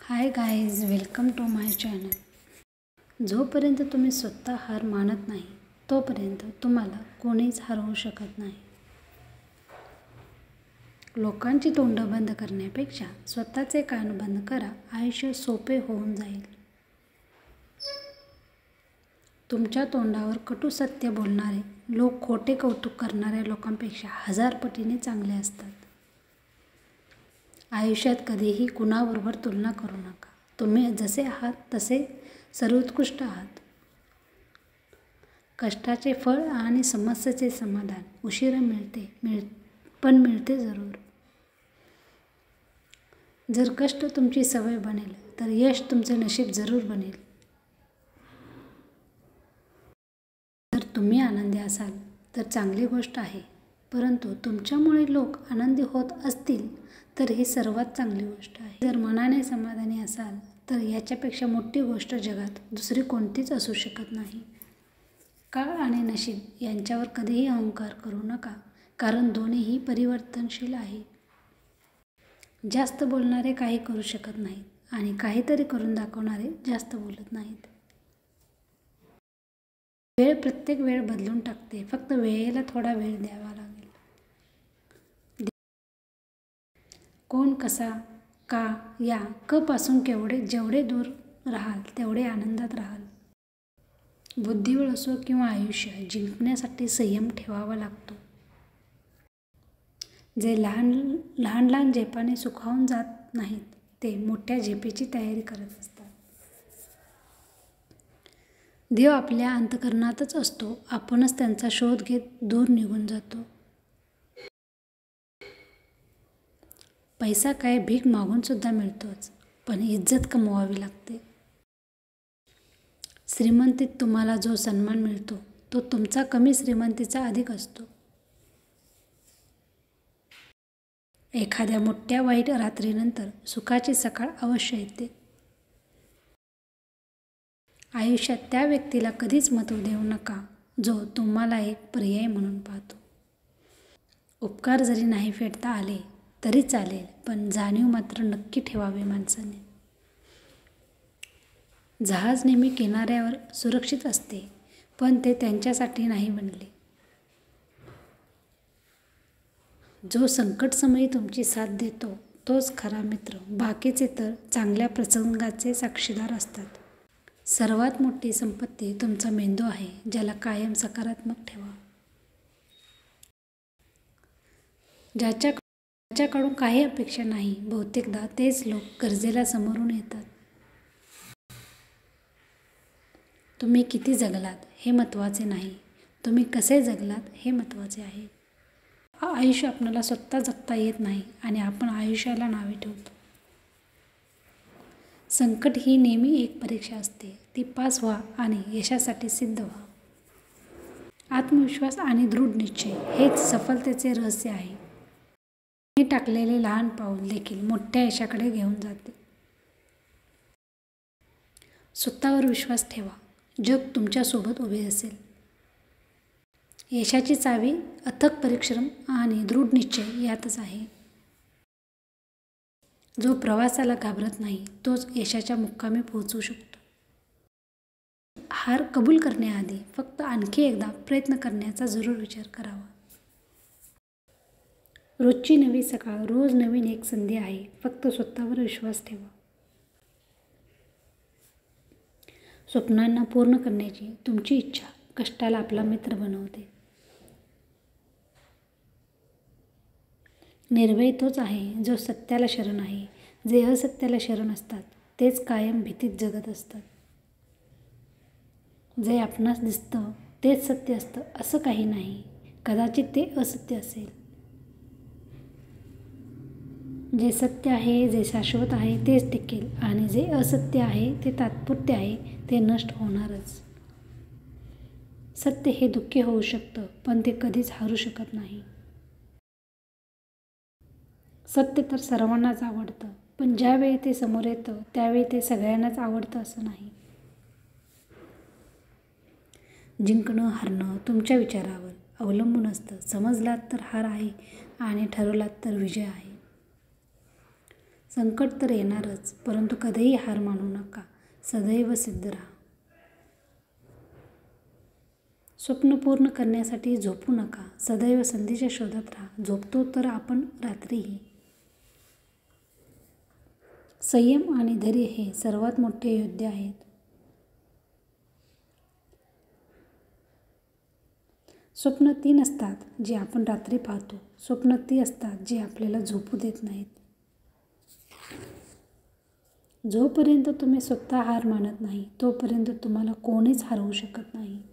High guys, welcome to my channel. जोपर्यंत तुम्ही स्वतः हार मानत नाही तोपर्यंत तुम्हाला कोणीच हरवू शकत नाही. लोकांची तोंड बंद करण्यापेक्षा स्वतःचे कान बंद करा, आयुष्य सोपे होऊन जाईल. तुमच्या तोंडावर कटू सत्य बोलणारे लोक खोटे कौतुक करणाऱ्या लोकांपेक्षा 1000 पटीने चांगले असतात. आयुष्यात कधीही कुणाबरोबर तुलना करू नका. तुम्ही जसे आहात तसे सर्वोत्कृष्ट आहात. कष्टाचे फळ आणि समस्येचे समाधान उशिरा मिळते, पण मिळते जरूर. जर कष्ट तुमची सवय बनेल तर यश तुमचे नशीब जरूर बनेल. जर तुम्ही आनंदी असाल तर चांगली गोष्ट आहे, परंतु तुमच्यामुळे लोक आनंदी होत असतील तर ही सर्वात चांगली गोष्ट आहे. जर मनाने समाधानी असाल तर याच्यापेक्षा मोठी गोष्ट जगात दुसरी कोणतीच असू शकत नाही. काळ आणि नशीब यांच्यावर कधीही अहंकार करू नका, कारण दोन्हीही परिवर्तनशील आहे. जास्त बोलणारे काही करू शकत नाहीत आणि काहीतरी करून दाखवणारे जास्त बोलत नाहीत. वेळ प्रत्येक वेळ बदलून टाकते, फक्त वेळेला थोडा वेळ द्यावा लागेल. कोण, कसा, का या क पासून जेवढे दूर राहाल तेवढे आनंदात राहाल. बुद्धिबळ असो किंवा आयुष्य, जिंकण्यासाठी संयम ठेवावा लागतो. जे लहान लहान झेपाने सुखावून जात नाहीत ते मोठ्या झेपेची तयारी करत असतात. देव आपल्या अंतःकरणातच असतो, आपणच त्यांचा शोध घेत दूर निघून जातो. पैसा काय भीक मागून सुद्धा मिळतोच, पण इज्जत कमवावी लागते. श्रीमंतीत तुम्हाला जो सन्मान मिळतो तो तुमचा कमी श्रीमंतीचा अधिक असतो. एखाद्या मोठ्या वाईट रात्रीनंतर सुखाची सकाळ अवश्य येते. आयुष्यात त्या व्यक्तीला कधीच महत्त्व देऊ नका जो तुम्हाला एक पर्याय म्हणून पाहतो. उपकार जरी नाही फेडता आले तरी चालेल, पण जाणीव मात्र नक्की ठेवावी माणसाने. जहाज नेहमी किनाऱ्यावर सुरक्षित असते, पण ते त्यांच्यासाठी नाही बनले. जो संकटसमयी तुमची साथ देतो तोच खरा मित्र, बाकीचे तर चांगल्या प्रसंगाचे साक्षीदार असतात. सर्वात मोठी संपत्ती तुमचा मेंदू आहे, ज्याला कायम सकारात्मक ठेवा. ज्याच्याकडून काही अपेक्षा नाही, बहुतेकदा तेच लोक गरजेला समोरून येतात. तुम्ही किती जगलात हे महत्त्वाचे नाही, तुम्ही कसे जगलात हे महत्त्वाचे आहे. आयुष्य आपल्याला स्वतः जगता येत नाही आणि आपण आयुष्याला नावे ठेवतो. संकट ही नेहमी एक परीक्षा असते, ती पास व्हा आणि यशासाठी सिद्ध व्हा. आत्मविश्वास आणि दृढ निश्चय हेच सफलतेचे रहस्य आहे. तुम्ही टाकलेले लहान पाऊल देखील मोठ्या यशाकडे घेऊन जाते. स्वतःवर विश्वास ठेवा, जग तुमच्यासोबत उभे असेल. यशाची चावी अथक परिश्रम आणि दृढ निश्चय यातच आहे. जो प्रवासाला घाबरत नाही तोच यशाच्या मुक्कामी पोहोचू शकतो. हार कबूल करण्याआधी फक्त आणखी एकदा प्रयत्न करण्याचा जरूर विचार करावा. रोजची नवी सकाळ, रोज नवीन एक संधी आहे, फक्त स्वतःवर विश्वास ठेवा. स्वप्नांना पूर्ण करण्याची तुमची इच्छा कष्टाला आपला मित्र बनवते. निर्भय तोच आहे जो सत्याला शरण आहे. जे असत्याला शरण असतात तेच कायम भीतीत जगत असतात. जे आपणास दिसतं तेच सत्य असतं असं काही नाही, कदाचित ते असत्य असेल. जे सत्य आहे, जे शाश्वत आहे तेच टिकेल आणि जे असत्य आहे, ते तात्पुरते आहे, ते नष्ट होणारच. सत्य हे दुःखी होऊ शकतं, पण ते कधीच हारू शकत नाही. सत्य तर सर्वांनाच आवडतं, पण ज्यावेळी ते समोर येतं त्यावेळी ते सगळ्यांनाच आवडतं असं नाही. जिंकणं हारणं तुमच्या विचारावर अवलंबून असतं. समजलात तर हार आहे आणि ठरवलात तर विजय आहे. संकट तर येणारच, परंतु कधीही हार मानू नका. सदैव सिद्ध राहा. स्वप्न पूर्ण करण्यासाठी झोपू नका. सदैव संधीच्या शोधात राहा. झोपतो तर आपण रात्रीही. संयम आणि धैर्य हे सर्वात मोठे योद्धे आहेत. स्वप्न ती नसतात जे आपण रात्री पाहतो. स्वप्न ती असतात जे आपल्याला झोपू देत नाहीत. जोपर्यंत तुम्ही स्वतः हार मानत नाही तोपर्यंत तुम्हाला कोणीच हरवू शकत नाही.